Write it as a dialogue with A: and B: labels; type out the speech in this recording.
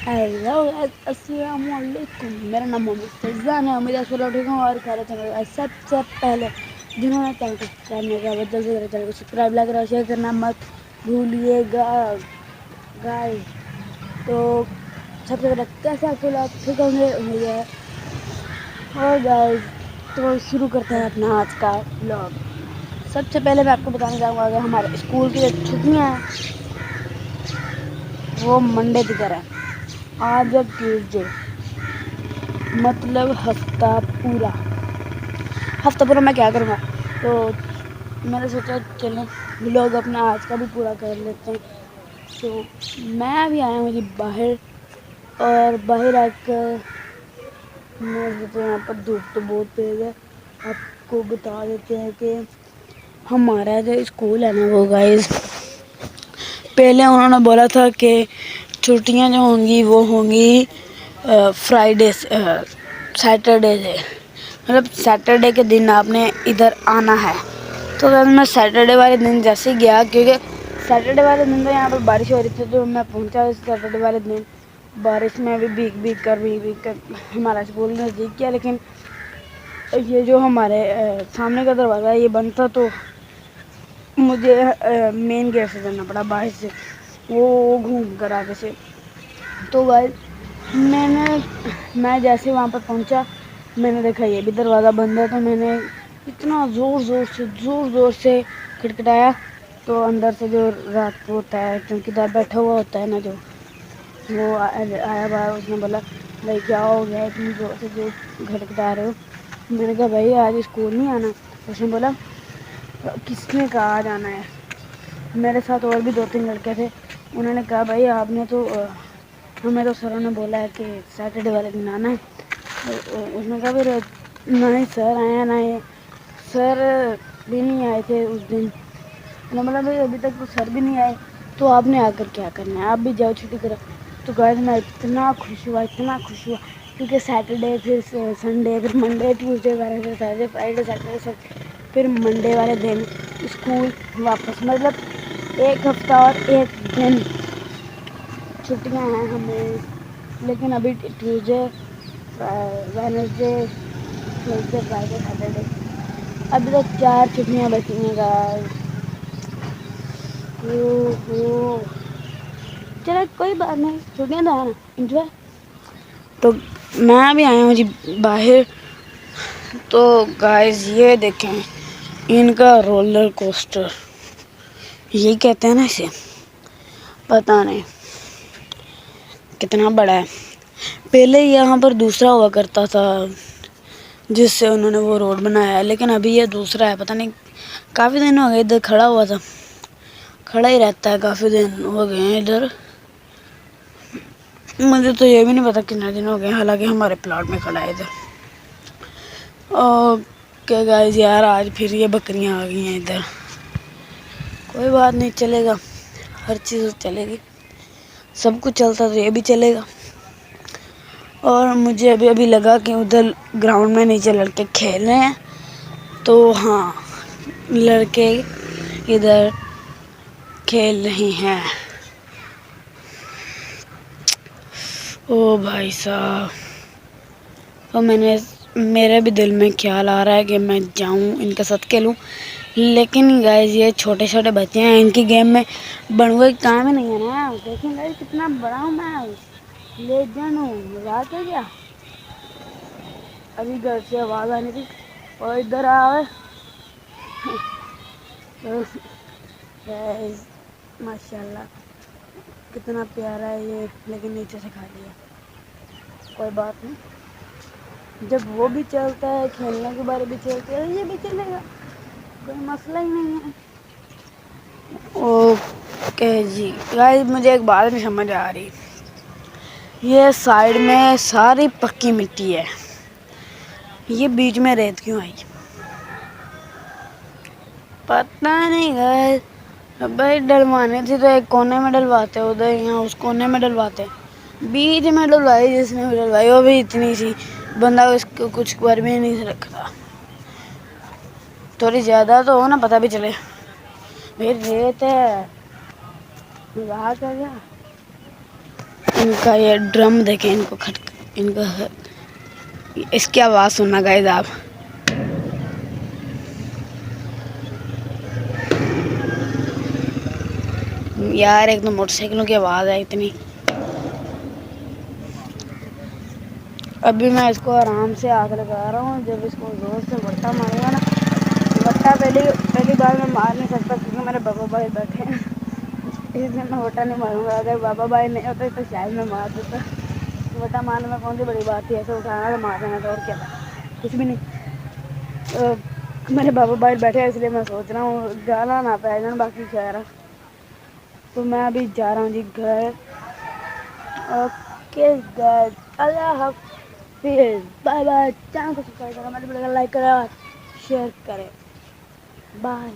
A: Hello अस्सलाम वालेकुम। मेरा नाम मोहम्मद फैज़ान है। उम्मीद है आप लोग ठीक हो और खैर चैनल सबसे पहले जिन्होंने चैनल को सब्सक्राइब नहीं किया वो जल्दी से चैनल को सब्सक्राइब लाइक और शेयर करना मत भूलिएगा गाइस। तो सबसे पहले कैसे आप लोग ठीक होंगे उम्मीद है। और गाइस तो शुरू करते हैं अपना आज का व्लॉग। सबसे पहले मैं आपको बताना चाहूँगा कि हमारे स्कूल की जो छुट्टियाँ हैं वो मंडे की तरह है। आज है ट्यूसडे, मतलब हफ्ता पूरा मैं क्या करूँगा। तो मैंने सोचा चलो व्लॉग अपना आज का भी पूरा कर लेते हैं। तो मैं अभी आया हूँ जी बाहर, और बाहर आकर मैं सोचा यहाँ पर धूप तो बहुत तेज़ है। आपको बता देते हैं कि हमारा जो स्कूल है ना वो गाइस, पहले उन्होंने बोला था कि छुट्टियाँ जो होंगी वो होंगी फ्राइडे सैटरडे से, मतलब सैटरडे के दिन आपने इधर आना है। तो वैसे मैं सैटरडे वाले दिन जैसे ही गया, क्योंकि सैटरडे वाले दिन तो यहाँ पर बारिश हो रही थी, तो मैं पहुँचा उस सैटरडे वाले दिन बारिश में भी भीग कर हमारा स्कूल नज़दीक किया। लेकिन ये जो हमारे सामने का दरवाज़ा है ये बंद था, तो मुझे मेन गेट से जाना पड़ा बाहर से, वो घूम कर आगे से। तो गाइस मैं जैसे वहाँ पर पहुँचा मैंने देखा ये भी दरवाज़ा बंद है। तो मैंने इतना ज़ोर से खटखटाया, तो अंदर से जो रात को होता है चौकीदार बैठा हुआ होता है ना, जो वो आया बाहर। उसने बोला भाई क्या हो गया इतनी ज़ोर से जो खटखटा रहे हो। मैंने कहा भाई आज स्कूल नहीं आना। उसने बोला किसने कहा आज आना है। मेरे साथ और भी 2-3 लड़के थे। उन्होंने कहा भाई आपने तो हमें तो सरों ने बोला है कि सैटरडे वाले दिन आना है। तो उसने कहा फिर ना ही सर आए हैं ना ही सर भी नहीं आए थे उस दिन। मैंने बोला भाई अभी तक तो सर भी नहीं आए, तो आपने आकर क्या करना है, आप भी जाओ छुट्टी करो। तो गाइस मैं इतना खुश हुआ क्योंकि सैटरडे फिर संडे फिर Monday Tuesday Wednesday Thursday Friday Saturday फिर मंडे वाले दिन स्कूल वापस, मतलब एक हफ्ता और एक दिन छुट्टियां हैं हमें। लेकिन अभी Tuesday Wednesday Thursday Friday Saturday, अभी तक 4 छुट्टियां बची हैं गाइस। चलो कोई बात नहीं, छुट्टियां तो है ना, इंजॉय। तो मैं भी आया हूँ जी बाहर। तो गाइस ये देखें इनका रोलर कोस्टर, यही कहते हैं ना इसे, पता नहीं कितना बड़ा है। पहले यहाँ पर दूसरा हुआ करता था जिससे उन्होंने वो रोड बनाया है, लेकिन अभी ये दूसरा है। पता नहीं काफ़ी दिन हो गए इधर खड़ा हुआ था, खड़ा ही रहता है, काफ़ी दिन हो गए हैं इधर। मुझे तो ये भी नहीं पता कितने दिन हो गए, हालांकि हमारे प्लॉट में खड़ा है इधर। ओके गाइस यार आज फिर ये बकरियां आ गई हैं इधर। कोई बात नहीं, चलेगा, हर चीज़ चलेगी, सब कुछ चलता तो ये भी चलेगा। और मुझे अभी अभी लगा कि उधर ग्राउंड में नीचे लड़के खेल रहे हैं, तो हाँ लड़के इधर खेल रहे हैं। ओ भाई साहब, तो मेरे भी दिल में ख्याल आ रहा है कि मैं जाऊं इनके साथ खेलूं, लेकिन गाइस ये छोटे छोटे बच्चे हैं, इनकी गेम में बनवे काम ही नहीं है ना। लेकिन गाइस कितना बड़ा हूँ मैं, लेजेंड हूँ, मजाक है क्या। अभी घर से आवाज़ आनी थी और इधर आए। तो गाइस माशाल्लाह कितना प्यारा है ये, लेकिन नीचे से खा लिया। कोई बात नहीं, जब वो भी चलता है खेलने के बारे भी चलते है, ये भी चलेगा, कोई मसला ही नहीं है। ओके जी गाइस मुझे एक बात नहीं समझ आ रही, ये साइड में सारी पक्की मिट्टी है, ये बीच में रेत क्यों आई, पता नहीं गाइस। भाई डलवाने थी तो एक कोने में डलवाते, उधर यहाँ उस कोने में डलवाते, बीच में डलवाई जिसने भी डलवाई वो भी इतनी सी, बंदा उसको कुछ कर भी नहीं रखता। थोड़ी ज़्यादा तो हो ना, पता भी चले। भाई रेत है, मजाक है क्या। इनका ये ड्रम देखें, इनको इनका इसकी आवाज़ सुनना गाइस आप। यार एक तो मोटरसाइकिलों की आवाज़ है इतनी। अभी मैं इसको आराम से आग लगा रहा हूँ। जब इसको जोर से वट्टा मारूंगा ना, वट्टा पहली बार मैं मार नहीं सकता क्योंकि मेरे बाबा भाई बैठे हैं, इसलिए मैं वट्टा नहीं मारूंगा। अगर बाबा भाई नहीं होते तो शायद मैं मार देता। वट्टा मारने में कौन सी बड़ी बात थी, ऐसे उठाना तो मार देना था, और क्या था, कुछ भी नहीं। मेरे बाबा भाई बैठे हैं इसलिए मैं सोच रहा हूँ गाना ना पै जाना, बाकी खैर। तो मैं अभी जा रहा हूँ जी घर। ओके गाइस, अल्लाह हाफिज़, बाय बाय। चैनल को सब्सक्राइब करें, मेरे वीडियो को लाइक करें, शेयर करें, बाय।